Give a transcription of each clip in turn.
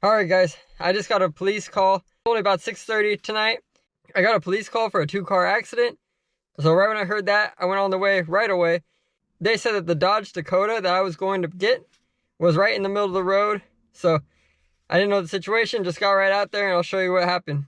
Alright guys, I just got a police call. Only about 6:30 tonight. I got a police call for a 2-car accident. So right when I heard that, I went on the way right away. They said that the Dodge Dakota that I was going to get was right in the middle of the road. So I didn't know the situation, just got right out there and I'll show you what happened.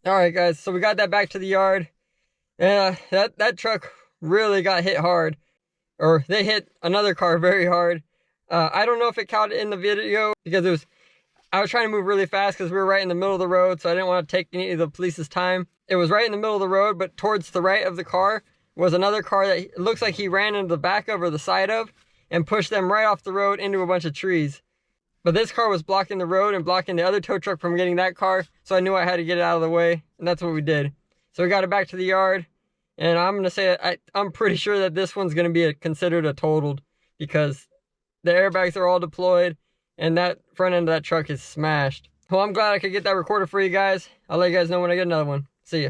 All right, guys, so we got that back to the yard. Yeah, that truck really got hit hard, or they hit another car very hard. I don't know if it caught it in the video because I was trying to move really fast because we were right in the middle of the road, so I didn't want to take any of the police's time. It was right in the middle of the road, but towards the right of the car was another car that it looks like he ran into the back of or the side of and pushed them right off the road into a bunch of trees. But this car was blocking the road and blocking the other tow truck from getting that car, so I knew I had to get it out of the way, and that's what we did. So we got it back to the yard, and I'm going to say I'm pretty sure that this one's going to be considered a totaled because the airbags are all deployed, and that front end of that truck is smashed. Well, I'm glad I could get that recorded for you guys. I'll let you guys know when I get another one. See ya.